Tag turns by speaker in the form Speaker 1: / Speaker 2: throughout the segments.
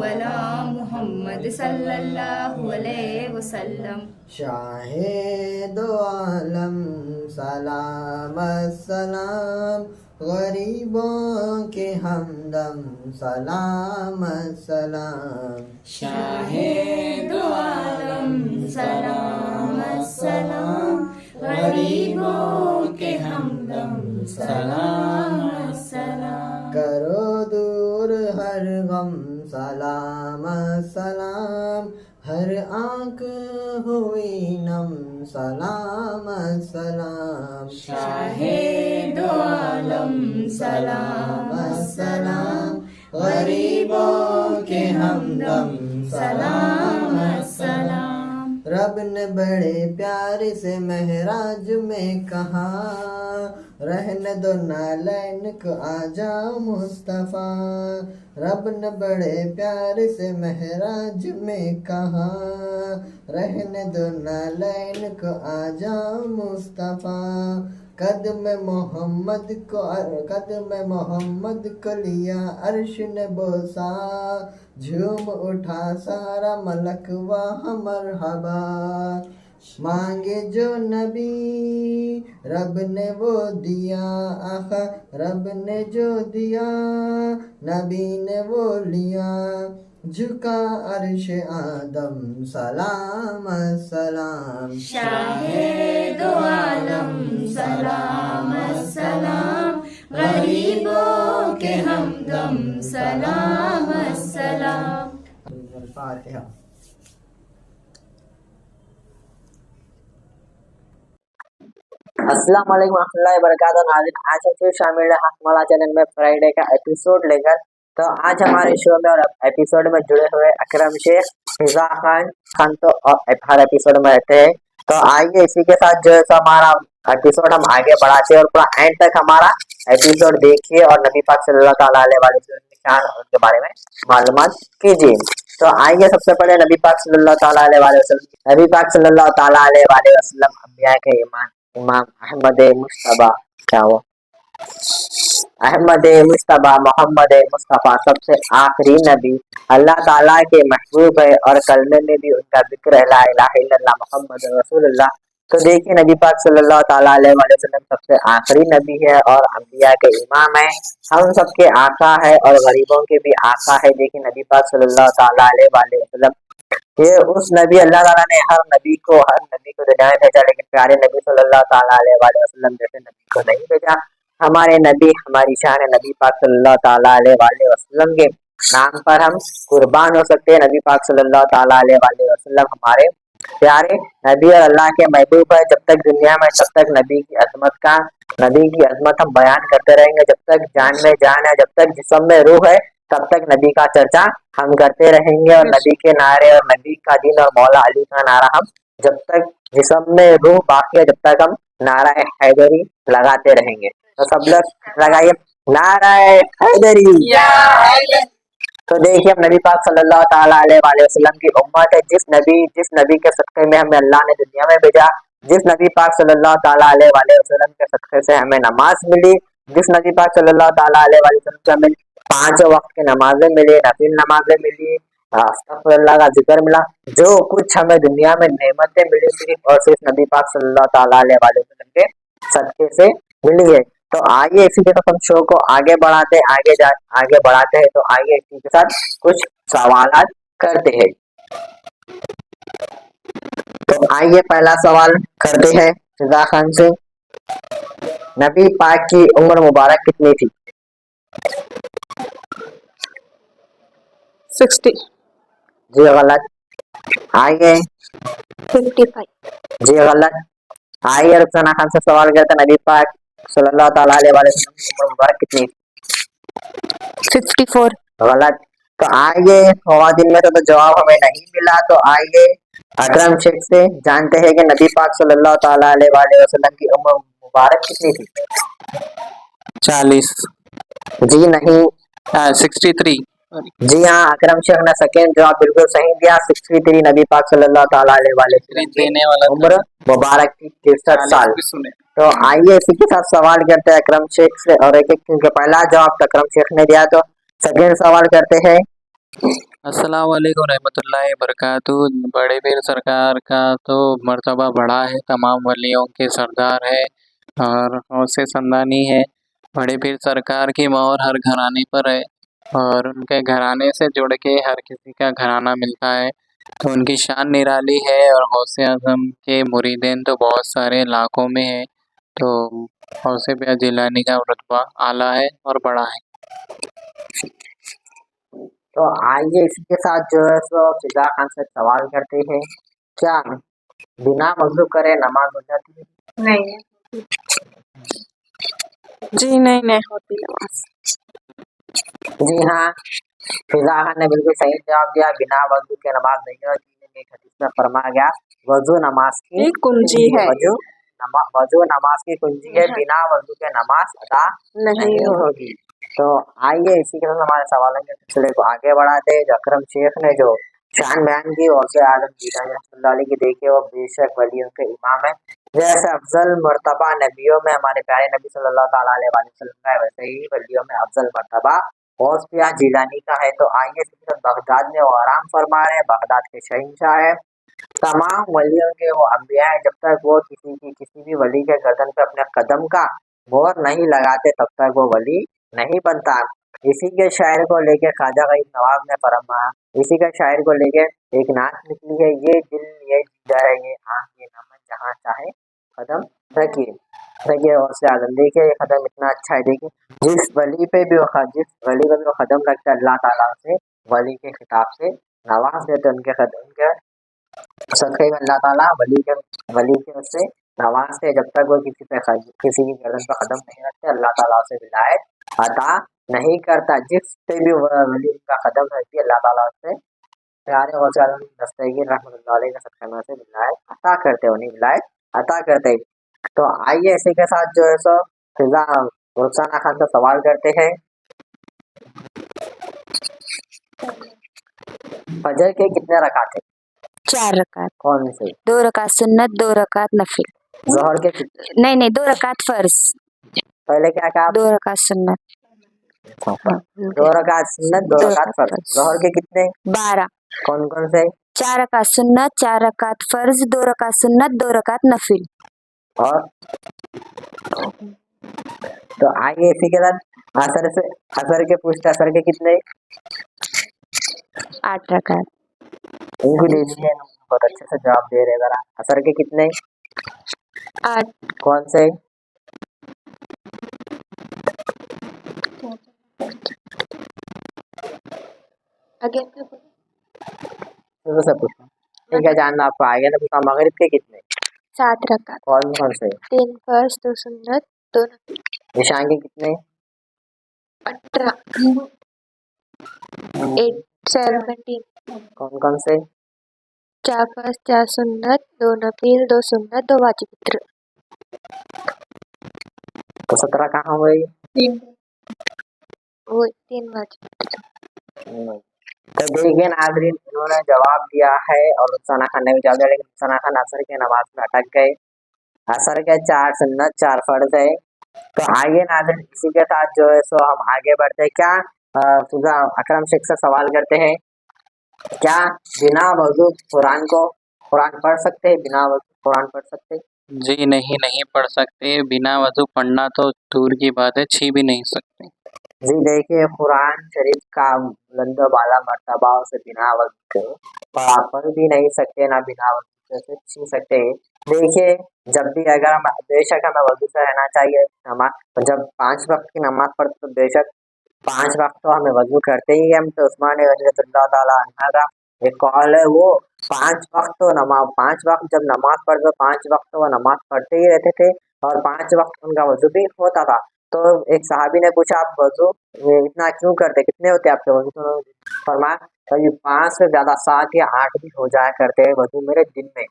Speaker 1: अला मुहम्मद सल्लल्लाहु अलैहि वसल्लम।
Speaker 2: शाहे दो आलम सलाम सलाम, गरीबों के हमदम सलाम सलाम।
Speaker 1: शाहे दो आलम सलाम सलाम, गरीबों के हमदम सलाम सलाम।
Speaker 2: करो दूर हर गम सलाम सलाम, हर आँख हुई नम सलाम सलाम।
Speaker 1: शाहे दो आलम सलाम सलाम, गरीबों के हमदम सलाम सलाम।
Speaker 2: रब ने बड़े प्यार से महराज में कहा, रहने दो नालैन को आजा मुस्तफ़ा। रब ने बड़े प्यार से महराज में कहा, रहने दो नालैन को आजा मुस्तफ़ा। कदम मोहम्मद को लिया अर्श ने बोसा, झूम उठा सारा मलक वहाँ मरहबा। मांगे जो नबी रब ने वो दिया, आखा रब ने जो दिया नबी ने वो लिया। झुका अर्श आदम सलाम सलाम।
Speaker 1: शाहे दो आलम सलाम सलाम, गरीबों के हमदम सलाम सलाम।
Speaker 2: फातिहा।
Speaker 3: अस्सलाम वालेकुम रहमतुल्लाहि व बरकातहू। नाज़रीन, आज हम फिर शामिल है हमारा चैनल में फ्राइडे का एपिसोड लेकर। तो आज हमारे शो में और एपिसोड में जुड़े हुए अकरम शेख, फिजा खान तो हर एपिसोड में रहते हैं। तो आइए इसी के साथ जो है हमारा एपिसोड हम आगे बढ़ाते हैं और पूरा एंड तक हमारा एपिसोड देखिए और नबी पाक सल्लल्लाहु अलैहि वसल्लम के बारे में मालूमात कीजिए। तो आइए सबसे पहले नबी पाक सल्लल्लाहु अलैहि वसल्लम। नबी पाक सल्लल्लाहु अलैहि वसल्लम अंबिया के इमाम अहमद मुश्तबा क्या हुआ अहमद मुश्तबा मोहम्मद मुस्तफ़ा सबसे आखिरी नबी अल्लाह ताला के महबूब है और कलमे में भी उनका जिक्र है ला इलाहा इल्लल्लाह मोहम्मद रसूलुल्लाह। तो देखिए नबी पाक सल्लल्लाहु अलैहि वसल्लम सबसे आखिरी नबी है और अंबिया के इमाम है। हम सबके आका है और गरीबों के भी आका है। देखिए नबी पाक सल्लल्लाहु अलैहि वसल्लम ये उस नबी अल्लाह ताला ने हर नबी को दुनिया में भेजा, लेकिन प्यारे नबी सल्लल्लाहु अलैहि वसल्लम जैसे नबी को नहीं भेजा। हमारे नबी हमारी शान है। नबी पाक सल्लल्लाहु अलैहि वसल्लम के नाम पर हम कुर्बान हो सकते हैं। नबी पाक सल्लल्लाहु अलैहि वसल्लम हमारे प्यारे नबी और अल्लाह के महबूब है। जब तक दुनिया में तब तक नबी की अजमत हम बयान करते रहेंगे। जब तक जान में जान है, जब तक जिस्म में रूह है, तब तक नबी का चर्चा हम करते रहेंगे और नबी के नारे और नबी का दीन और मौला अली का नारा हम जब तक जिस्म में रूह बाकी है तब तक हम नारा हैदरी लगाते रहेंगे। तो सब लोग लगाइए नारा हैदरी। तो देखिए हम नबी पाक सल्लल्लाहु अलैहि वसल्लम की उम्मत है। जिस नबी के सदक़े में हमें अल्लाह ने दुनिया में भेजा, जिस नबी पाक सल्लल्लाहु अलैहि वसल्लम के सदक़े से हमें नमाज मिली, जिस नबी पाक सल्लल्लाहु अलैहि वसल्लम से हमें 5 वक्त की नमाजें मिली, नफिल नमाजें मिली, अस्तगफिरुल्लाह का जिक्र मिला, जो कुछ हमें दुनिया में नेमतें मिली सिर्फ और सिर्फ नबी पाक सल्लल्लाहु अलैहि वसल्लम के सदक़े से मिली है। तो आइए इसी के साथ हम शो को आगे बढ़ाते हैं। तो आइए इसी के साथ कुछ सवालात करते हैं। तो आइए पहला सवाल करते हैं फिजा खान से। नबी पाक की उम्र मुबारक कितनी थी?
Speaker 4: 60।
Speaker 3: जी गलत। आइए
Speaker 4: 55।
Speaker 3: जी गलत। आइए रुखसाना खान से सवाल करते हैं। नबी पाक सल्लल्लाहु अलैहि वसल्लम की उम्र मुबारक कितनी?
Speaker 4: 64।
Speaker 3: गलत। तो आइए ख्वातीन में तो जवाब हमें नहीं मिला। तो आइए अकरम शेख से जानते हैं कि नबी पाक सल्लल्लाहु अलैहि वसल्लम की उम्र मुबारक कितनी थी?
Speaker 4: 40।
Speaker 3: जी नहीं।
Speaker 4: 63।
Speaker 3: जी हाँ, अकरम शेख ने सेकंड जवाब बिल्कुल सही दिया। 63 नबी पाक सल्लल्लाहु अलैहि वसल्लम की उम्र मुबारक की 63 साल। तो आइए इसी के साथ सवाल करते हैं अकरम शेख से और एक क्योंकि पहला जवाब अकरम शेख ने दिया तो सेकंड सवाल करते हैं
Speaker 4: अस्सलाम वालेकुम रहमतुल्लाहि बरकातुहू। बड़े पीर सरकार का तो मर्तबा बड़ा है, तमाम वलियों के सरदार है और गौसे समदानी है। बड़े पीर सरकार की मोहर हर घराने पर है और उनके घराने से जुड़ के हर किसी का घराना मिलता है, तो उनकी शान निराली है और गौसे आजम के मुरीदीन तो बहुत सारे लाखों में है। तो गौसे पिया जिलानी का रुतबा आला है और बड़ा है।
Speaker 3: तो आइए इसी के साथ जो है सो फिजा खान से सवाल करते हैं, क्या बिना वजू करे नमाज हो जाती है?
Speaker 1: नहीं
Speaker 5: जी नहीं होती नमाज।
Speaker 3: जी हाँ, फिजा खान ने बिल्कुल सही जवाब दिया, बिना वजू के नमाज नहीं होती। हदीस में फरमाया गया वजू नमाज की
Speaker 5: एक कुंजी है।
Speaker 3: वजू नमाज की कुंजी है, बिना वजू के नमाज अदा नहीं होगी। तो आइए इसी के साथ हमारे सवालों के सिलसिले को आगे बढ़ाते हैं। जो अकरम शेख ने जो शान बयान की गौसे आजम जिलानी रहमतुल्लाह अलैह की, देखिए वो बेशक वलियों के इमाम है। जैसे अफजल मर्तबा नबियों में हमारे प्यारे नबी सल्लल्लाहु ताला अलैहि वसल्लम का है, वैसे ही वलियों में अफजल मर्तबा गौस पिया जिलानी का है। तो आइए बगदाद में वो आराम फरमा रहे हैं, बगदाद के शहंशाह है। तमाम वलियों के वो अंबिया है, जब तक वो किसी भी वली के गर्दन पे अपने कदम का मोहर नहीं लगाते तब तक वो वली नहीं बनता। इसी के शायर को लेके ख्वाजा गरीब नवाब ने फरमाया, इसी के शायर को लेके एक नात निकली है, ये दिल ये जिदा है ये आँख ये नमन जहाँ चाहे कदम रखिए। देखिए गौसे आजम, देखिए ये कदम इतना अच्छा है। देखिए जिस वली पे भी वो कदम रखता है, अल्लाह ताला से वली के खिताब से नवाज देते, उनके सदक़े में अल्लाह ताला वली के उससे नवाजते। जब तक वो किसी की गर्दन पर कदम नहीं रखते, अल्लाह ताला उसे विलायत अता नहीं करता। जिस पे भी वली का कदम रखती है, अल्लाह ताला उससे प्यारे गौसे आजम दस्तगीर रहमतुल्लाह अलैह के सदक़े में से विलायत अता करते, उन्हें विलायत अता करते। तो आइए इसी के साथ जो है सो फिजा रुखसाना खान से सवाल करते हैं, फजर के कितने रकात है?
Speaker 5: 4 रकात।
Speaker 3: कौन से?
Speaker 5: 2 रकात सुन्नत, 2 रकात नफिल।
Speaker 3: जोहर के कितने?
Speaker 5: नहीं 2 रकात फर्ज।
Speaker 3: पहले क्या कहा?
Speaker 5: 2 रकात सुन्नत।
Speaker 3: 2 रकात सुन्नत, 2 रकात फर्ज। जोहर के कितने? 12। कौन कौन से?
Speaker 5: 4 रकात सुन्नत, 4 रकात फर्ज, 2 रकात सुन्नत, 2 रकात नफिल।
Speaker 3: और तो आइए इसी के साथ असर के पूछते, असर के कितने?
Speaker 5: 8 रकात।
Speaker 3: इनको दे दीजिए, बहुत अच्छे से जवाब दे रहे। जरा असर के कितने?
Speaker 5: 8।
Speaker 3: कौन से? शुरू से पूछो, ठीक है, जानना आपको आएगा ना। पूछा मगरिब के कितने?
Speaker 5: 7 रकात।
Speaker 3: कौन कौन से?
Speaker 5: 3 फर्ज, 2 सुन्नत, 2 नफिल।
Speaker 3: ईशान के कितने?
Speaker 5: 18। 8 17।
Speaker 3: कौन कौन से?
Speaker 5: 4 फर्ज, 4 सुन्नत, 2 नफिल, 2 सुन्नत, 2 वाजिब वित्र।
Speaker 3: तो 17 कहाँ हुई?
Speaker 5: 3 वो 3 वाजिब।
Speaker 3: तो देखिए नाज़रीन, इन्होंने जवाब दिया है और रुखसाना खान ने भी जवाब दिया, लेकिन रुखसाना खान असर के नमाज में अटक गए। असर के 4 सुन्नत 4 फर्ज है। तो आइए नाज़रीन इसी के साथ जो है सो हम आगे बढ़ते हैं। क्या फिजा अकरम शेख से सवाल करते हैं, क्या बिना वजू कुरान पढ़ सकते हैं? बिना वजू कुरान पढ़ सकते?
Speaker 4: जी नहीं पढ़ सकते। बिना वजू पढ़ना तो दूर की बात है, छी भी नहीं सकते।
Speaker 3: जी देखिए, कुरान शरीफ का बुलंद वाला मर्तबा से बिना वजू पढ़ भी नहीं सकते, ना बिना वजू से छीन सकते। देखिए जब भी अगर हम बेशक हमें वजू से रहना चाहिए, नमाज जब 5 वक्त की नमाज पढ़ते तो बेशक 5 वक्त तो हमें वजू करते ही। हम तो उस्मान गनी रज़ियल्लाहु ताला अन्हा का एक कौल है, वो 5 वक्त तो नमाज 5 वक्त जब नमाज पढ़ते 5 वक्त तो वो नमाज पढ़ते ही रहते थे और 5 वक्त उनका वजू भी होता था। तो एक सहाबी ने पूछा, आप वजू इतना क्यों करते, कितने होते आपके वजू? तो फरमाया कभी 5 से ज्यादा 7 या 8 भी हो जाया करते हैं वजू मेरे दिन में।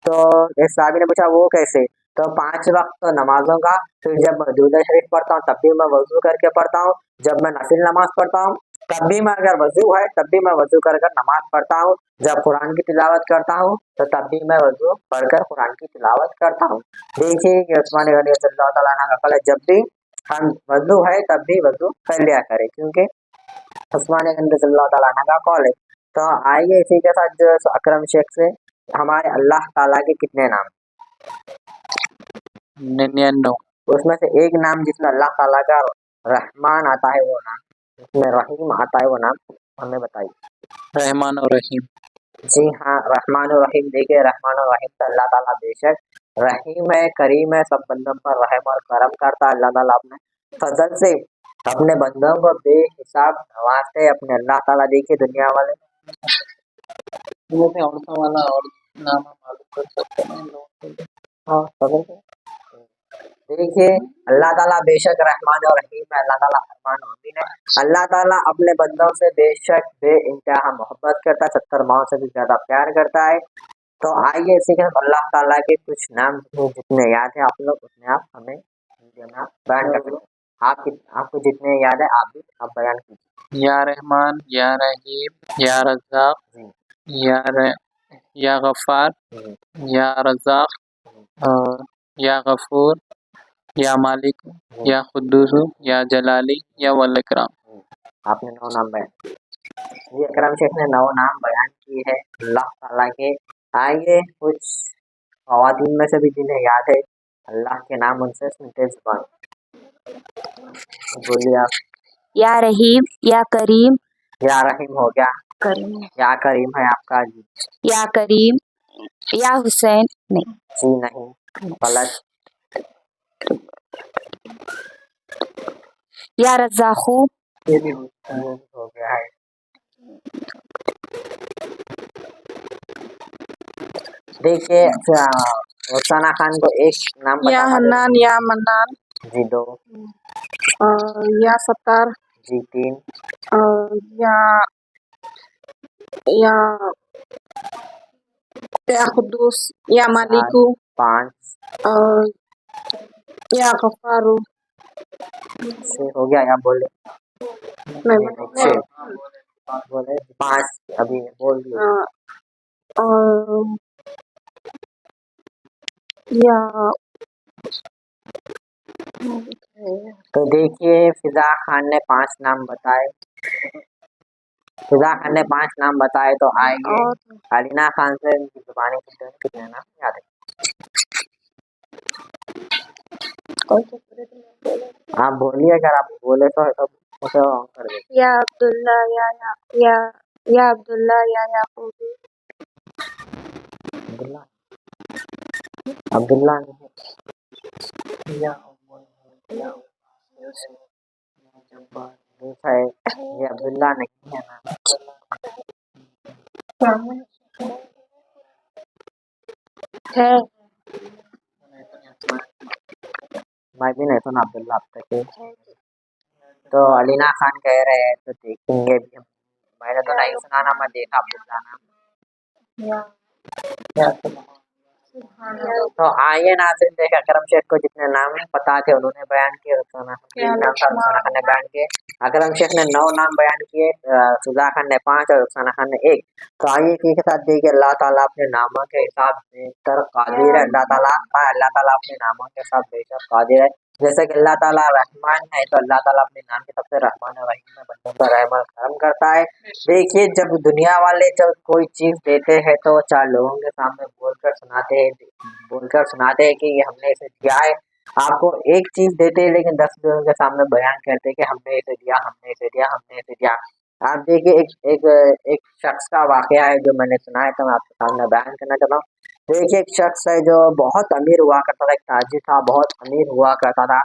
Speaker 3: तो एक सहाबी ने पूछा वो कैसे? तो 5 वक्त तो नमाजों का, फिर जब मैं दुरूद शरीफ पढ़ता हूँ तब भी मैं वजू करके पढ़ता हूँ, जब मैं नफिल नमाज पढ़ता हूँ तब भी मैं अगर वजू है तब भी मैं वजू कर नमाज पढ़ता हूँ, जब कुरान की तिलावत करता हूँ तो तब भी मैं वजू पढ़कर कुरान की तिलावत करता हूँ। देखिए उस्मान गनी रज़ियल्लाहु ताला अन्हु का कौल है, जब भी हम वजू है तब भी वजू कर लिया करें, क्योंकि उस्मान गनी रज़ियल्लाहु ताला अन्हु का कॉल है। तो आइए इसी के साथ जो है सो अकरम शेख से हमारे अल्लाह ताला के कितने नाम,
Speaker 4: 99।
Speaker 3: उसमें से एक नाम जिसमें अल्लाह ताला का रहमान आता है वो नाम, जिसमें रहीम आता है वो नाम हमें बताइए।
Speaker 4: रहमान और रहीम।
Speaker 3: जी हाँ, रहमान और रहीम। देखिए रहमान और रहीम से अल्लाह ताला बेशक रहीम है, करीम है, सब बंदों पर रहम और करम करता है। अल्लाह ताला अपने फजल से अपने बंदों को बेहिसाब नवाजते हैं अपने अल्लाह ताला। देखिए दुनिया वाले
Speaker 4: औरतों वाला और नाम मालूम कर सकते हैं लोगों के लिए।
Speaker 3: हाँ समझ गए? देखिए अल्लाह ताला बेशक रहमान और रहीम है, अल्लाह ताला रहमान और रहीम है। अल्लाह ताला अपने बंदों से बेशक बेइंतहा मोहब्बत करता है, 70 माओ से भी ज्यादा प्यार करता है। तो आइए इसी के साथ अल्लाह ताला के कुछ नाम जितने याद है आप लोग उतने आप हमें वीडियो में आप बयान कर सकते हैं। आपको जितने याद है आप भी आप बयान कीजिए।
Speaker 4: या रहमान, या रहीम, या रज़्ज़ाक़,
Speaker 3: जी
Speaker 4: या गफ़्फ़ार,
Speaker 3: जी
Speaker 4: या रज़्ज़ाक़, और या गफ़ूर, या मालिक,
Speaker 3: जी
Speaker 4: या खुद्दूस, या जलाली, या वल इकराम।
Speaker 3: जी। आपने 9 नाम बयान किए। जी अकरम शेख ने 9 नाम बयान किए हैं अल्लाह ताला के। आइए कुछ ख़वातीन में से भी जिन्हें याद है अल्लाह के नाम उनसे सुनते ज़ुबान बोलिए आप।
Speaker 1: या रहीम, या करीम,
Speaker 3: या रहीम हो गया,
Speaker 1: करीम,
Speaker 3: या करीम है आपका जी।
Speaker 1: या करीम, या हुसैन नहीं,
Speaker 3: जी नहीं, गलत।
Speaker 1: या रज़्ज़ाक़ू,
Speaker 3: ये भी हो गया है। देखिए रुखसाना खान को एक नाम
Speaker 6: या
Speaker 3: बता दो।
Speaker 6: हन्नान, या मन्नान,
Speaker 3: जी 2,
Speaker 6: या सत्तार,
Speaker 3: जी 3,
Speaker 6: या या या खुद्दूस, या
Speaker 3: 4,
Speaker 6: मालिकू,
Speaker 3: 5,
Speaker 6: या गफ्फारू।
Speaker 3: 6 हो गया। या बोले
Speaker 6: मैं
Speaker 3: नहीं 6 बोले 5 अभी बोल दिए।
Speaker 6: और या
Speaker 3: तो देखिए फिजा खान ने 5 नाम बताए। फिजा खान ने 5 नाम बताए। तो आइए
Speaker 6: और
Speaker 3: अलीना खान से इनकी जुबानी कितने नाम याद है? आप बोलिए, अगर आप बोले तो उसे ऑन कर दे।
Speaker 5: या अब्दुल्ला, या अब्दुल्ला, या याकूबी,
Speaker 3: अब्दुल्ला अब्दुल्ला नहीं, या है, ये अब्दुल्ला नहीं है ना।
Speaker 5: है
Speaker 3: मैं भी नहीं सुना अब्दुल्ला अब तक के। तो अलीना खान कह रहे हैं तो देखेंगे भी हम। मैंने तो नहीं सुना ना, मैं देखा अब्दुल्ला नाम। तो आइए नाज़रीन देखा अकरम शेख को जितने नाम पता थे उन्होंने बयान किए, रुखसाना खान ने बयान किए। अकरम शेख ने 9 नाम बयान किए, फिजा खान ने 5 और रुखसाना खान ने 1। तो आइए इसी के साथ देखिए अल्लाह ताला अपने नामों के हिसाब बेहतर कादिर है। अल्लाह ताला अपने नामों के हिसाब बेहतर कादिर है। जैसे कि अल्लाह ताला रहमान है तो अल्लाह ताला अपने नाम के सबसे रहमान और रहीम में बंदों पर रहम और करम करता है। देखिए जब दुनिया वाले जब कोई चीज देते हैं तो 4 लोगों के सामने बोलकर सुनाते हैं कि ये हमने इसे दिया है। आपको एक चीज देते हैं लेकिन 10 लोगों के सामने बयान करते हैं कि हमने इसे दिया, हमने इसे दिया, हमने इसे दिया। आप देखिए एक शख्स का वाकया है जो मैंने सुना है, तो मैं आपके सामने बयान करना चाहता हूँ। देखिए एक शख्स है जो बहुत अमीर हुआ करता था, एक ताजिर था, बहुत अमीर हुआ करता था।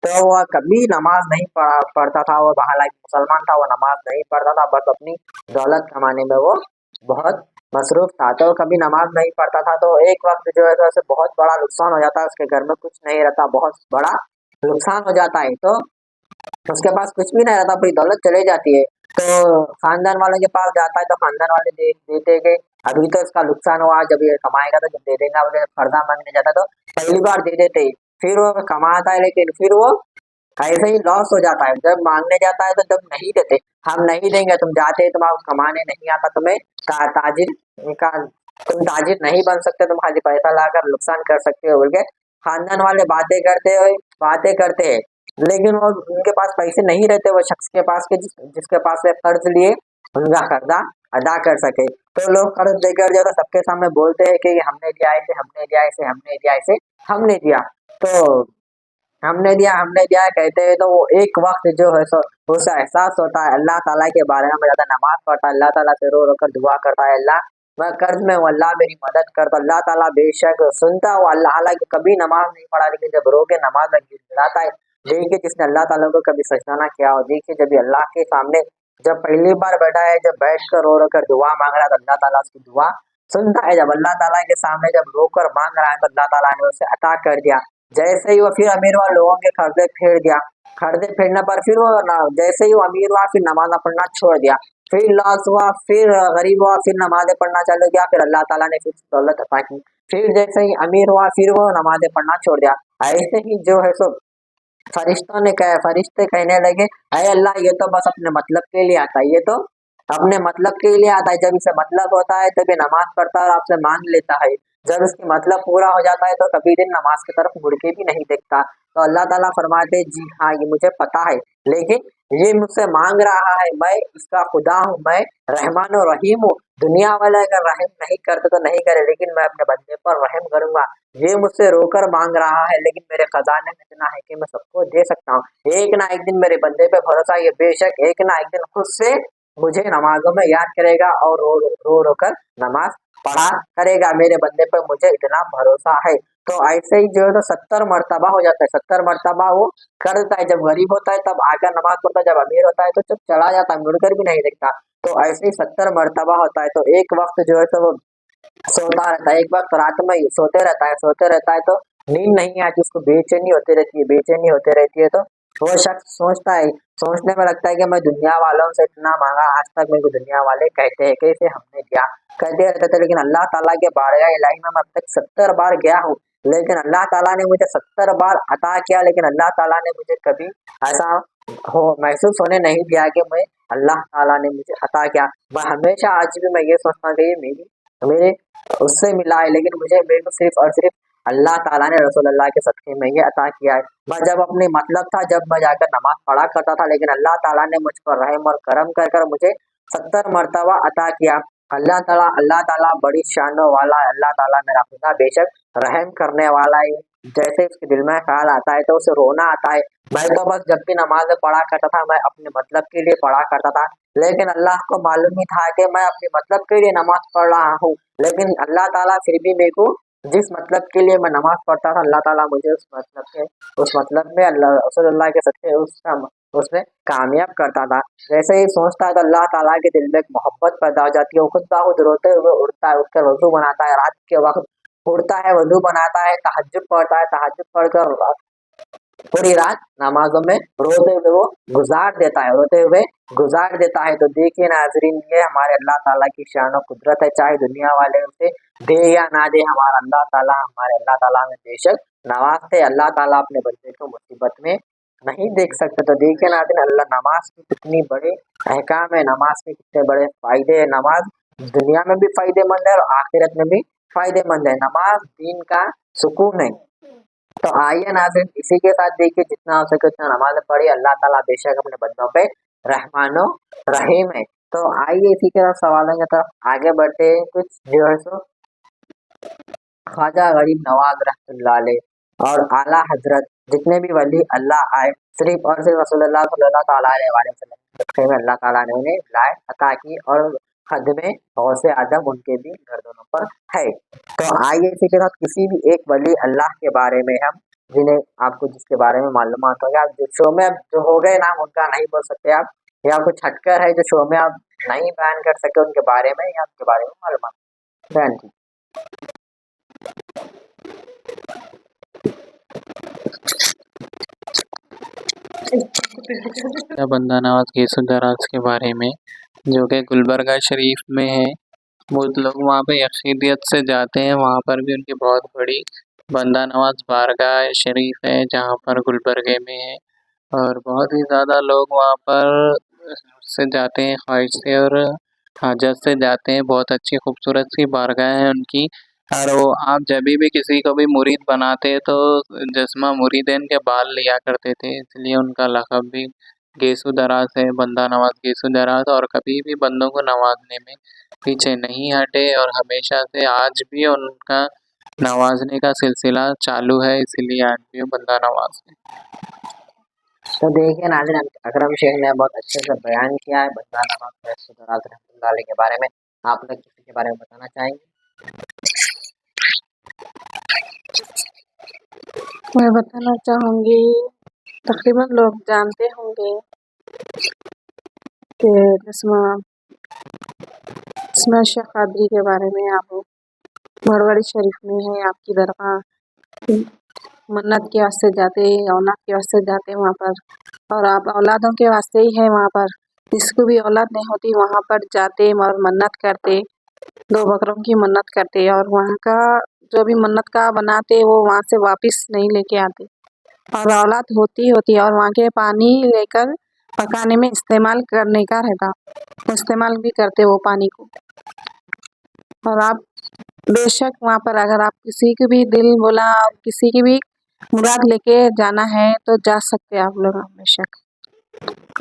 Speaker 3: तो वह कभी नमाज नहीं पढ़ता था। वो हालांकि मुसलमान था, वो नमाज नहीं पढ़ता था, बस अपनी दौलत कमाने में वो बहुत मसरूफ था। तो कभी नमाज नहीं पढ़ता था। तो एक वक्त जो है तो ऐसे बहुत बड़ा नुकसान हो जाता है, उसके घर में कुछ नहीं रहता, बहुत बड़ा नुकसान हो जाता है। तो उसके पास कुछ भी नहीं रहता, पूरी दौलत चले जाती है। तो खानदान वालों के पास जाता है तो खानदान वाले देते कि अभी तो इसका नुकसान हुआ, जब ये कमाएगा तो जब दे देगा। बोले कर्जा मांगने जाता तो पहली बार दे देते, फिर वो कमाता है लेकिन फिर वो ऐसे ही लॉस हो जाता है। जब मांगने जाता है तो जब नहीं देते, हम नहीं देंगे, तुम जाते तुम कमाने नहीं आता, तुम्हें ताजिर का तुम ताजिर नहीं बन सकते, तुम खाली पैसा लाकर नुकसान कर सकते हो बोल के खानदान वाले बातें करते हैं। लेकिन वो उनके पास पैसे नहीं रहते वो शख्स के पास के जिसके पास से कर्ज लिए उनका कर्जा अदा कर सके। तो लोग कर्ज देकर जो है सबके सामने बोलते हैं कि हमने दिया ऐसे, हमने दिया ऐसे, हमने दिया ऐसे, हमने दिया। तो हमने दिया कहते हैं तो वो एक वक्त जो है सो उसे एहसास होता है अल्लाह ताला के बारे में, ज्यादा नमाज पढ़ता है, अल्लाह ताला से रो रो कर दुआ करता है, अल्लाह मैं कर्ज में हूँ, अल्लाह मेरी मदद कर। तो अल्लाह ताला बेशक सुनता हुआ, अल्लाह हालांकि कभी नमाज नहीं पढ़ा लेकिन जब रो के नमाज में गिड़गिड़ाता है, देखिए जिसने अल्लाह ताला को कभी सजदा ना किया हो, देखिए जब अल्लाह के सामने जब पहली बार बैठा है, जब बैठ कर रो कर दुआ मांग रहा है तो अल्लाह ताला उसकी दुआ सुनता है। जब अल्लाह ताला के सामने जब रोकर मांग रहा है तो अल्लाह ताला ने उसे अता कर दिया। जैसे ही वो फिर अमीर हुआ लोगों के कर्जे फेर दिया, कर्जे फेरने पर फिर वो जैसे ही वो अमीर हुआ फिर नमाज पढ़ना छोड़ दिया, फिर लॉस हुआ, फिर गरीब हुआ, फिर नमाजें पढ़ना चालू किया, फिर अल्लाह ताला ने फिर दौलत अता की। फिर जैसे ही अमीर हुआ फिर वो नमाजें पढ़ना छोड़ दिया। ऐसे ही जो है सो फरिश्ते कहने लगे, अरे अल्लाह ये तो बस अपने मतलब के लिए आता है, ये तो अपने मतलब के लिए आता है। जब इसे मतलब होता है तभी नमाज पढ़ता है और आपसे मांग लेता है। जब इसकी मतलब पूरा हो जाता है तो कभी दिन नमाज की तरफ मुड़ के भी नहीं देखता। तो अल्लाह ताला फरमाते जी हाँ ये मुझे पता है, लेकिन ये मुझसे मांग रहा है, मैं इसका खुदा हूँ, मैं रहमान और रहीम हूँ। दुनिया वाले अगर रहम नहीं करते तो नहीं करे, लेकिन मैं अपने बंदे पर रहम करूंगा। ये मुझसे रोकर मांग रहा है लेकिन मेरे खजाने में इतना है कि मैं सबको दे सकता हूँ। एक ना एक दिन मेरे बंदे पे भरोसा, ये बेशक एक ना एक दिन खुद से मुझे नमाजों में याद करेगा और रो कर नमाज पढ़ा करेगा। मेरे बंदे पे मुझे इतना भरोसा है। तो ऐसे ही जो है तो 70 मरतबा हो जाता है, 70 मरतबा वो कर देता है। जब गरीब होता है तब आकर नमाज पढ़ता है, जब अमीर होता है तो चुप चला जाता है, मुड़कर भी नहीं देखता। तो ऐसे ही 70 मरतबा होता है। तो एक वक्त जो है तो वो सोता रहता है, एक वक्त रात में सोते रहता है तो नींद नहीं आती, उसको बेचैनी होती रहती है। तो वो शख्स सोचने में लगता है कि मैं दुनिया वालों से इतना मांगा, आज तक मेरे को दुनिया वाले कहते हैं कैसे हमने दिया, कहते रहते थे, लेकिन अल्लाह ताला के बारगाह इलाही में मैं अब तक 70 बार गया हूँ, लेकिन अल्लाह ताला ने मुझे 70 बार अता किया, लेकिन अल्लाह ताला ने मुझे कभी ऐसा महसूस होने नहीं दिया कि मैं अल्लाह ताला ने मुझे अता किया। मैं हमेशा आज भी मैं ये सोचता कि ये मेरे उससे मिला है, लेकिन मेरे को सिर्फ और सिर्फ अल्लाह ताला ने रसूल अल्लाह के सदक़े में ये अता किया है। मैं जब अपने मतलब था, जब मैं जाकर नमाज पढ़ा करता था, लेकिन अल्लाह ताला ने मुझ पर रहम और करम कर मुझे 70 मरतबा अता किया। अल्लाह ताला बड़ी शानों वाला है, अल्लाह ताला मेरा खुदा बेशक रहम करने वाला है। जैसे उसके दिल में ख्याल आता है तो उसे रोना आता है। मैं तो बस जब भी नमाज पढ़ा करता था मैं अपने मतलब के लिए पढ़ा करता था, लेकिन अल्लाह को मालूम ही था कि मैं अपने मतलब के लिए नमाज पढ़ रहा हूँ, लेकिन अल्लाह ताला फिर भी मेरे को जिस मतलब के लिए मैं नमाज पढ़ता था अल्लाह ताला मुझे उस मतलब में अल्लाह रसूलुल्लाह के सदक़े उसमें कामयाब करता था। जैसे ही सोचता है तो अल्लाह ताला के दिल में एक मोहब्बत पैदा हो जाती है। वो खुद ब खुद रोते हुए उठता है, उठकर वजू बनाता है, रात के वक्त उठता है, वजू बनाता है, तहज्जुद पढ़ता है, तहज्जुद पढ़कर पूरी रात नमाजों में रोते हुए वो गुजार देता है। तो देखिए नाज़रीन, ये हमारे अल्लाह ताला की शान और कुदरत है। चाहे दुनिया वाले उसे दे या ना दे, हमारे अल्लाह ताला में बेशक नवाजते। अल्लाह ताला अपने बंदे को मुसीबत में नहीं देख सकते। तो देखिए नाज़रीन, अल्लाह नमाज की कितनी बड़े अहकाम है, नमाज के कितने बड़े फायदे है। नमाज दुनिया में भी फायदेमंद है और आखिरत में भी फायदेमंद है। नमाज दीन का सुकून है। तो आइए नाज़रीन, इसी के साथ देखिए जितना हो सके उतना नमाज पढ़िए। अल्लाह ताला बेशक अपने बंदों पे रहमानो रहीम है। तो आइए इसी के साथ सवालों की तरफ आगे बढ़ते हैं। कुछ जो है सो ख्वाजा गरीब नवाज रहमतुल्लाह अलैह और आला हजरत जितने भी वली अल्लाह आए, सिर्फ और सिर्फ रसूलुल्लाह सल्लल्लाहु अलैहि वसल्लम में अल्लाह ताला ने उन्हें विलायत अता की और खदमे गौसे आदम उनके भी गर्दनों पर है। तो आइए इसी के साथ किसी भी एक वली अल्लाह के बारे में हम आपको जिसके बारे में मालूमात होगा, आप जो शो में जो हो गए नाम उनका नहीं बोल सकते आप, या कुछ हटकर है जो शो में आप नहीं बयान कर सके उनके बारे में, या उनके बारे में मालूमात बयान की।
Speaker 4: बंदा नवाज गैसुल दराज के बारे में, जो कि गुलबर्गा शरीफ में है। बहुत लोग वहाँ पे अक़ीदत से जाते हैं। वहाँ पर भी उनकी बहुत बड़ी बंदा नवाज बारगाह शरीफ है, जहाँ पर गुलबर्गे में है, और बहुत ही ज़्यादा लोग वहाँ पर से जाते हैं, ख्वाहिश से और हाजत से जाते हैं। बहुत अच्छी खूबसूरत सी बारगाह है उनकी, और वो आप जब भी किसी को भी मुरीद बनाते तो जिस्मा मुरीदैन के बाल लिया करते थे, इसलिए उनका लक़ब भी गेसु दराज है, बंदा नवाज गेसु दराज। और कभी भी बंदों को नवाजने में पीछे नहीं हटे और हमेशा से आज भी उनका नवाजने का सिलसिला चालू है, इसीलिए आज भी वो बंदा नवाज है।
Speaker 3: तो देखिए नाज़रीन, अकरम शेख ने बहुत अच्छे से बयान किया है बंदा नवाज गेसु दराज रहमतुल्लाह अलैह के बारे में। आप लोग किसी के बारे में बताना चाहेंगे?
Speaker 6: मैं बताना चाहूँगी, तकरीबन लोग जानते होंगे कि इसमें शेख कादरी के बारे में। आप मरवाड़ी शरीफ में है आपकी दरगाह, मन्नत के वास्ते जाते, औलाद के वास्ते जाते वहाँ पर, और आप औलादों के वास्ते ही है वहाँ पर। जिसको भी औलाद नहीं होती वहाँ पर जाते और मन्नत करते, 2 बकरों की मन्नत करते, और वहाँ का जो भी मन्नत का बनाते वो वहाँ से वापस नहीं लेके आते। और औलाद होती और वहाँ के पानी लेकर पकाने में इस्तेमाल करने का रहता, इस्तेमाल भी करते वो पानी को। और आप बेशक वहाँ पर अगर आप किसी की भी दिल बोला, किसी की भी मुराद लेके जाना है तो जा सकते आप लोग बेशक,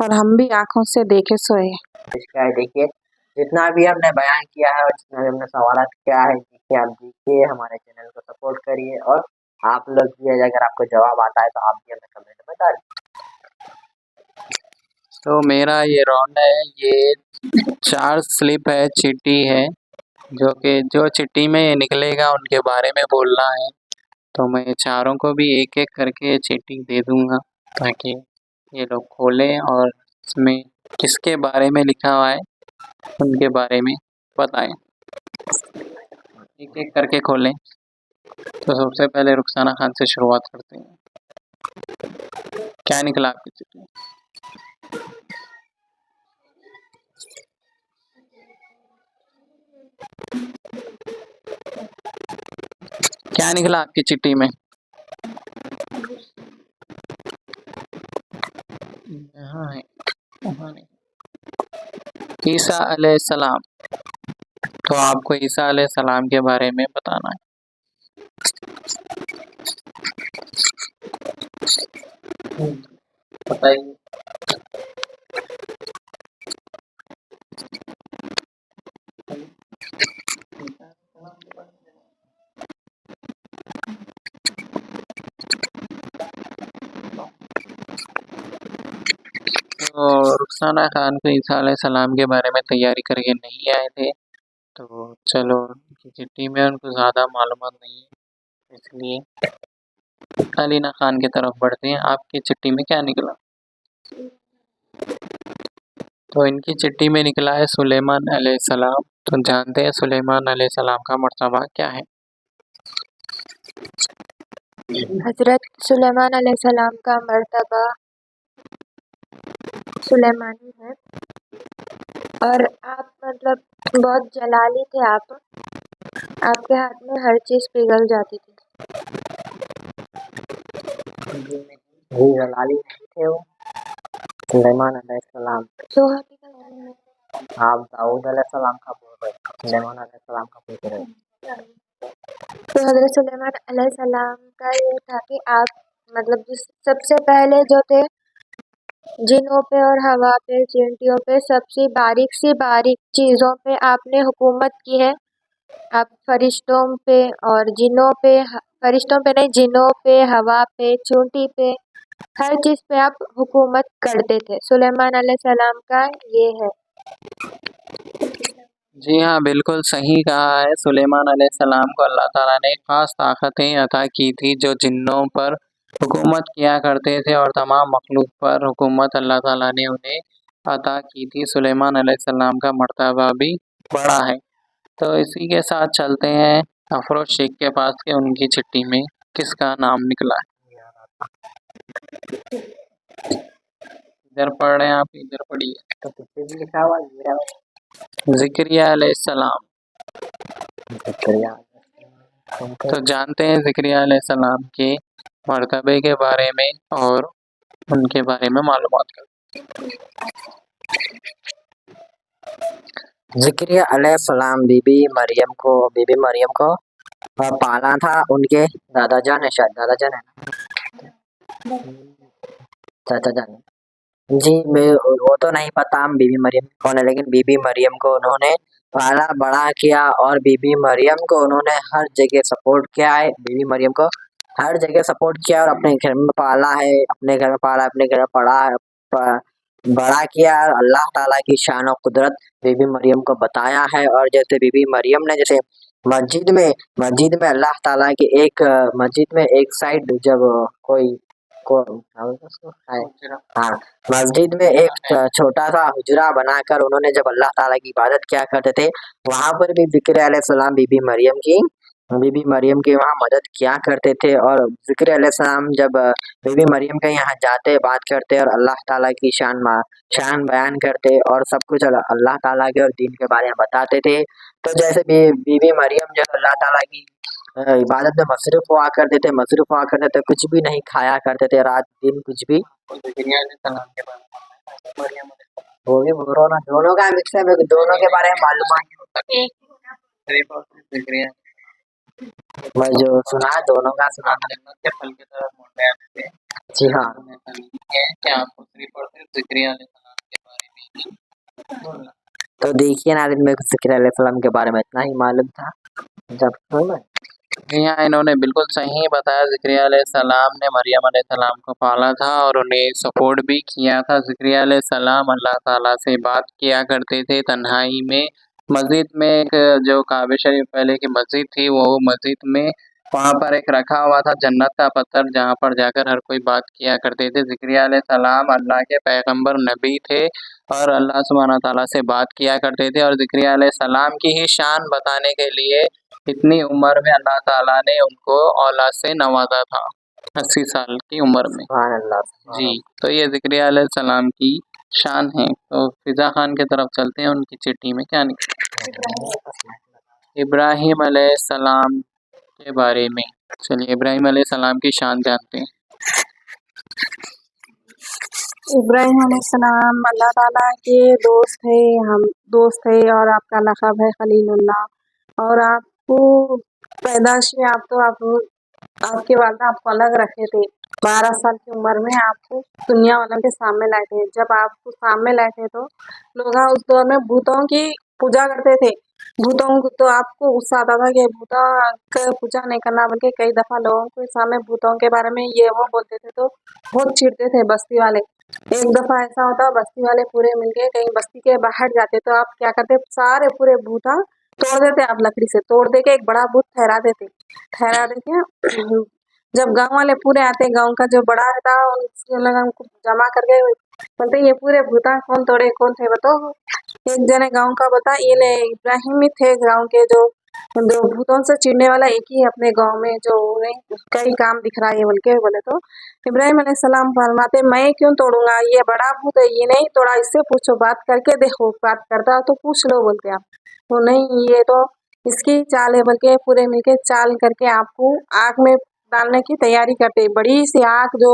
Speaker 6: और हम भी आँखों से देखे सोए।
Speaker 3: इसका है देखिए, जितना भी हमने बयान किया है और जितना भी हमने सवाल किया है, देखिए आप देखिए, हमारे चैनल को सपोर्ट करिए, और आप लोग भी अगर आपको जवाब आता है तो आप भी हमें कमेंट में बता दीजिए।
Speaker 4: तो मेरा ये राउंड है, ये 4 स्लिप है, चिट्ठी है, जो चिट्ठी में ये निकलेगा उनके बारे में बोलना है। तो मैं चारों को भी एक-एक करके चिट्ठी दे दूँगा ताकि ये लोग खोलें और इसमें किसके बारे में लिखा हुआ है उनके बारे में बताएं। एक-एक करके खोलें। तो सबसे पहले रुखसाना खान से शुरुआत करते हैं। क्या निकला आपकी चिट्ठी? क्या निकला आपकी चिट्ठी में? यहाँ है, वहाँ नहीं। ईसा अलैहिस्सलाम। तो आपको ईसा अलैहिस्सलाम के बारे में बताना है। बताइए। तो रुखसाना खान को ईसा अलैहिस्सलाम के बारे में तैयारी करके नहीं आए थे, तो चलो उनकी चिट्ठी में उनको ज़्यादा मालूमात नहीं है, इसलिए अलीना खान की तरफ बढ़ते हैं। आपकी चिट्ठी में क्या निकला? तो इनकी चिट्ठी में निकला है सुलेमान अलैहिस्सलाम। तो जानते हैं सुलेमान अलैहिस्सलाम का मर्तबा क्या है?
Speaker 5: हज़रत सुलेमान अलैहिस्सलाम का मर्तबा सुलेमानी है, और आप मतलब बहुत जलाली थे आप, आपके हाथ में हर चीज़ पिघल जाती थी।
Speaker 3: जी जलाली नहीं थे वो, सुलेमान अलैहिस्सलाम।
Speaker 5: तो
Speaker 3: आप दाऊद अलैहिस्सलाम का बोल रहे हैं, सुलेमान अलैहिस्सलाम का पूछ रहे हैं।
Speaker 5: तो हज़रत सुलेमान अलैहिस्सलाम का ये था कि आप मतलब जिस सबसे पहले जो थे जिनों पे और हवा पे, चींटियों पे, सबसे बारीक से बारीक चीज़ों पे आपने हुकूमत की है। आप फरिश्तों पे और जिनों पे, फरिश्तों पे नहीं, जिनों पे, हवा पे, चींटी पे, हर चीज़ पे आप हुकूमत करते थे। सुलेमान अलैहिस्सलाम का ये है।
Speaker 4: जी हाँ, बिल्कुल सही कहा है। सुलेमान अलैहिस्सलाम को अल्लाह ताला ने ख़ास ताकतें अता की थी, जो जिन्नों पर हुकूमत किया करते थे, और तमाम मखलूक पर हुकूमत अल्लाह ताला ने उन्हें अता की थी। सुलेमान अलैहिस्सलाम का मर्तबा भी बड़ा है। तो इसी के साथ चलते हैं अफरोज शेख के पास के उनकी चिट्ठी में किसका नाम निकला है। इधर पढ़ रहे हैं आप, इधर पढ़िए।
Speaker 3: तो पीछे भी लिखा हुआ मेरा
Speaker 4: ज़िक्रिया अलैहिस्सलाम।
Speaker 3: शुक्रिया।
Speaker 4: तो जानते हैं ज़िक्रिया अलैहिस्सलाम के मर्तबे के बारे में और उनके बारे में मालूमात करते हैं।
Speaker 3: ज़िक्रिया अलैहिस्सलाम बीबी मरियम को पाला था उनके दादा जान है, शायद दादा जान है ना, चाचा जान है। जी मैं वो तो नहीं पता हम बीबी मरियम कौन है, लेकिन बीबी मरियम को उन्होंने पाला बड़ा किया और बीबी मरियम को उन्होंने हर जगह सपोर्ट किया है। बीबी मरियम को हर जगह सपोर्ट किया और अपने घर में पाला है, अपने घर में पाला, अपने घर में पढ़ा बड़ा किया और अल्लाह ताला की शान और कुदरत बीबी मरियम को बताया है। और जैसे बीबी मरियम ने जैसे मस्जिद में अल्लाह ताला की एक मस्जिद में एक साइड जब कोई को क्या बोलते हैं उसको? हाँ, मस्जिद में एक छोटा सा हुजरा बनाकर उन्होंने जब अल्लाह ताला की इबादत किया करते थे, वहां पर भी ज़िक्र अलैहिस्सलाम बीबी मरियम की वहाँ मदद किया करते थे। और ज़िक्र अलैहिस्सलाम जब बीबी मरियम के यहाँ जाते, बात करते और अल्लाह ताला की शान बयान करते और सब कुछ अल्लाह ताला के और दीन के बारे में बताते थे। तो जैसे बीबी मरियम जब अल्लाह ताला की इबादत में मसरूफ हुआ करते थे, कुछ भी नहीं खाया करते थे, रात दिन कुछ भी। वो भी बोलो ना, दोनों का मिक्स है, मेरे को दोनों के बारे में मालूम है। मैं जो सुना दोनों का सुना। जी हाँ, तो देखिए ना, मेरे को ज़िक्र अलैहिस्सलाम के बारे में इतना ही मालूम था। जब
Speaker 4: यहाँ इन्होंने बिल्कुल सही बताया, ज़िक्रिया अलैहिस्सलाम ने मरियम अलैहिस्सलाम को पाला था और उन्हें सपोर्ट भी किया था। ज़िक्रिया अलैहिस्सलाम अल्लाह ताला से बात किया करते थे तन्हाई में। मस्जिद में एक जो काबे शरीफ पहले की मस्जिद थी, वो मस्जिद में वहाँ पर एक रखा हुआ था जन्नत का पत्थर, जहाँ पर जाकर हर कोई बात किया करते थे। ज़िक्रिया अलैहिस्सलाम अल्लाह के पैगंबर नबी थे और अल्लाह सुब्हाना ताला से बात किया करते थे। और ज़िक्रिया अलैहिस्सलाम की ही शान बताने के लिए इतनी उम्र में अल्लाह ताला ने उनको औलाद से नवाजा था, 80 साल की उम्र में।
Speaker 3: सुभान अल्लाह।
Speaker 4: जी, तो ये ज़िक्रिया अलैहिस्सलाम की शान है। तो फिजा खान की तरफ चलते हैं, उनकी चिट्ठी में क्या निकला। इब्राहिम अलैहिस्सलाम के बारे में चलिए इब्राहिम अलैहिस्सलाम की शान जानते हैं।
Speaker 6: इब्राहिम अलैहिस्सलाम अल्लाह ताला के दोस्त है और आपका लक़ब है खलीलुल्लाह। और आपको पैदाश में आपके वालिद आपको अलग रखे थे। 12 साल की उम्र में आपको दुनिया वालों के सामने लाए थे। जब आपको सामने लाए थे तो लोग उस दौर में भूतों की पूजा करते थे। भूतों को तो आपको गुस्सा आता था कि भूतों का पूजा नहीं करना, बल्कि कई दफ़ा लोगों के सामने भूतों के बारे में ये वो बोलते थे तो बहुत चिढ़ते थे बस्ती वाले। एक दफ़ा ऐसा होता, बस्ती वाले पूरे मिलके कहीं बस्ती के बाहर जाते तो आप क्या करते, सारे पूरे भूता तोड़ देते, आप लकड़ी से तोड़ दे के एक बड़ा भूत ठहरा देते जब गांव वाले पूरे आते, गांव का जो बड़ा रहता उनको जमा करके बोलते ये पूरे भूता कौन तोड़े, कौन थे बताओ। एक जने गांव का बता, ये इब्राहिम ही थे गांव के जो भूतों से चिढ़ने वाला एक ही अपने गांव में जो उन्हें कई काम दिख रहा है बोल के बोले तो इब्राहिम अलैहिस्सलाम फरमाते मैं क्यों तोड़ूंगा, ये बड़ा भूत है, ये नहीं तोड़ा, इससे पूछो, बात करके देखो, बात करता तो पूछ लो बोलते आप। तो नहीं, ये तो इसकी चाल है बल्कि पूरे मिलके चाल करके आपको आग में डालने की तैयारी करते। बड़ी सी आग जो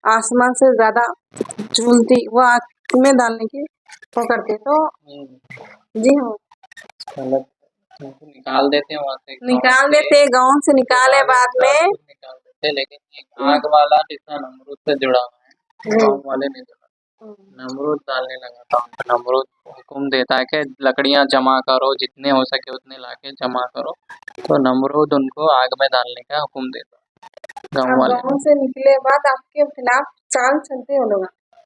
Speaker 6: आसमान से ज्यादा झूलती, वो आग में डालने की वो करते। तो जी हाँ,
Speaker 4: निकाल देते हैं वहाँ से,
Speaker 6: गाँव से निकाले बाद में
Speaker 4: निकाल देते, लेकिन ये आग वाला रिश्ता नमरूद से जुड़ा हुआ है, गाँव वाले नहीं जुड़ा। नमरूद डालने लगा था, नमरूद हुक्म देता है कि लकड़ियाँ जमा करो, जितने हो सके उतने लाके जमा करो, तो नमरूद उनको आग में डालने का हुक्म देता है गाँव वाले।
Speaker 6: गाँव से निकले बाद आपके खिलाफ चाल चलते हो लोग।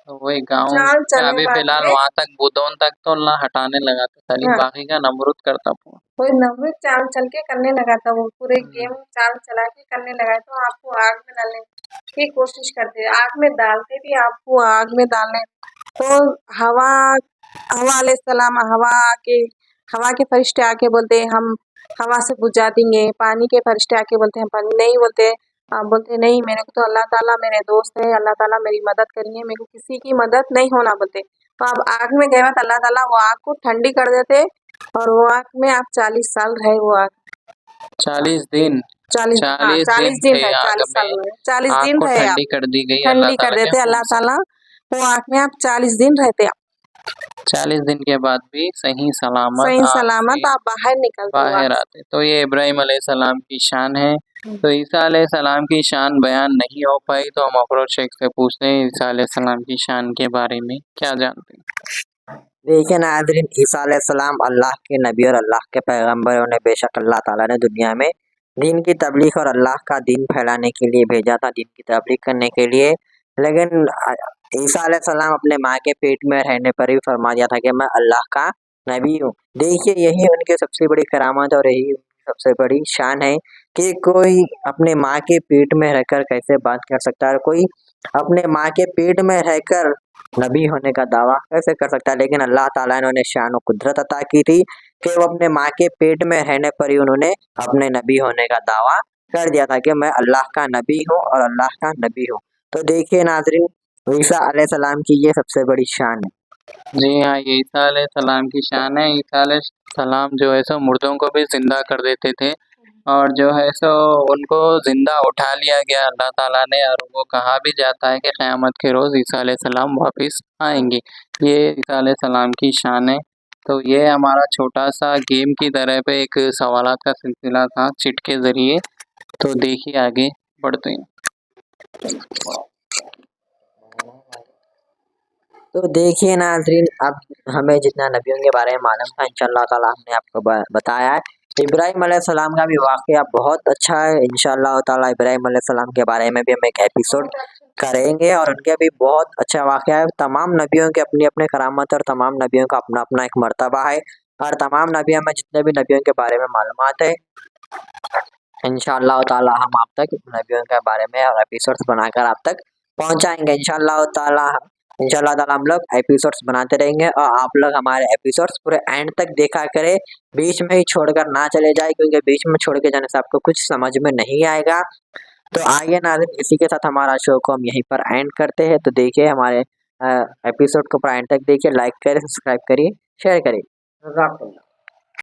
Speaker 4: तो वही गाँव
Speaker 6: चाल चलने
Speaker 4: अभी
Speaker 6: बाद
Speaker 4: फिलहाल
Speaker 6: में
Speaker 4: वहाँ तक बुदौन तक तो ना हटाने लगा था, खाली
Speaker 6: हाँ।
Speaker 4: बाकी का नमरूद करता था।
Speaker 6: कोई नमरूद चाल चल के करने लगा था, वो पूरे गेम चाल चला के करने लगा, तो आपको आग में डालने की कोशिश करते, आग में डालते भी आपको आग में डालने। तो हवा अलैहिस्सलाम हवा के फरिश्ते आके बोलते हम हवा से बुझा देंगे, पानी के फरिश्ते आके बोलते हैं पानी नहीं, बोलते आप बोलते नहीं, मेरे को तो अल्लाह ताला मेरे दोस्त है, अल्लाह ताला मेरी मदद करेंगे, मेरे को किसी की मदद नहीं होना बोलते। तो आप आग में गए तो अल्लाह ताला वो आग को ठंडी कर देते और वो आग में आप 40 साल रहे। वो आग
Speaker 4: 40 दिन
Speaker 6: 40 दिन
Speaker 4: थे
Speaker 6: 40
Speaker 4: आग
Speaker 6: साल
Speaker 4: में,
Speaker 6: में 40
Speaker 4: आग
Speaker 6: दिन
Speaker 4: को
Speaker 6: रहे आप,
Speaker 4: ठंडी कर दी गई अल्लाह
Speaker 6: ठंडी कर
Speaker 4: ताला के
Speaker 6: देते
Speaker 4: हुक्म
Speaker 6: अल्लाह
Speaker 4: से।
Speaker 6: ताला। वो आग में आप 40 दिन रहते।
Speaker 4: 40 दिन के बाद भी सही सलामत
Speaker 6: सही
Speaker 4: आग
Speaker 6: सलामत
Speaker 4: से
Speaker 6: आप बाहर निकलते हो
Speaker 4: बाहर आते। तो ये इब्राहिम अलैहिस्सलाम की शान है। तो ईसा अलैहिस्सलाम की शान बयान नहीं हो पाई, तो हम अफरोज शेख से पूछते हैं ईसा अलैहिस्सलाम की शान के बारे में क्या जानते हैं।
Speaker 3: देखिए नाज़रीन, ईसा अलैहिस्सलाम अल्लाह के नबी और अल्लाह के पैगंबर उन्हें बेशक अल्लाह ताला ने दुनिया में दीन की तबलीग और अल्लाह का दीन फैलाने के लिए भेजा था, दीन की तबलीग करने के लिए। लेकिन ईसा अलैहिस्सलाम अपने माँ के पेट में रहने पर भी फरमा दिया था कि मैं अल्लाह का नबी हूँ। देखिए यही उनकी सबसे बड़ी करामत और यही उनकी सबसे बड़ी शान है कि कोई अपने माँ के पेट में रहकर कैसे बात कर सकता है, कोई अपने माँ के पेट में रहकर नबी होने का दावा कैसे कर सकता है। लेकिन अल्लाह ताला ने उन्हें शान और कुदरत अता की थी कि वो अपने माँ के पेट में रहने पर ही उन्होंने अपने नबी होने का दावा कर दिया था कि मैं अल्लाह का नबी हूँ और अल्लाह का नबी हूँ। तो देखिए नाज़रीन, ईसा अलैहिस्सलाम की ये सबसे बड़ी शान है।
Speaker 4: जी हाँ, ये ईसा अलैहिस्सलाम की शान है। ईसा अलैहिस्सलाम जो है सो मुर्दों को भी जिंदा कर देते थे और जो है सो उनको जिंदा उठा लिया गया अल्लाह ताला ने, और वो कहा भी जाता है कि क़यामत के रोज़ ईसा अलैहिस्सलाम वापस आएंगे। ये ईसा अलैहिस्सलाम की शान है। तो ये हमारा छोटा सा गेम की तरह पे एक सवालात का सिलसिला था चिट के ज़रिए। तो देखिए आगे बढ़ते हैं।
Speaker 3: तो देखिए नाज़रीन, अब हमें जितना नबियों के बारे में मालूम था इंशाअल्लाह ताला हमने आपको बताया है। इब्राहिम अलैहिस्सलाम का भी वाक़या बहुत अच्छा है। इंशाअल्लाह ताला इब्राहिम अलैहिस्सलाम के बारे में भी हम एक एपिसोड करेंगे और उनके भी बहुत अच्छा वाक़या है। तमाम नबियों के अपनी अपनी करामत और तमाम नबियों का अपना अपना एक मर्तबा है और तमाम नबियों में जितने भी नबियों के बारे में मालूमात है इंशाअल्लाह ताला हम आप तक नबियों के बारे में और एपिसोड्स बनाकर आप तक पहुँचाएंगे। इंशाअल्लाह ताला हम लोग एपिसोड्स बनाते रहेंगे और आप लोग हमारे एपिसोड्स पूरे एंड तक देखा करें, बीच में ही छोड़कर ना चले जाए, क्योंकि बीच में छोड़ के जाने से आपको कुछ समझ में नहीं आएगा। तो आइए नाज़रीन, इसी के साथ हमारा शो को हम यहीं पर एंड करते हैं। तो देखिए हमारे एपिसोड को पूरा एंड तक देखिए, लाइक करें, सब्सक्राइब करिए, शेयर करिए।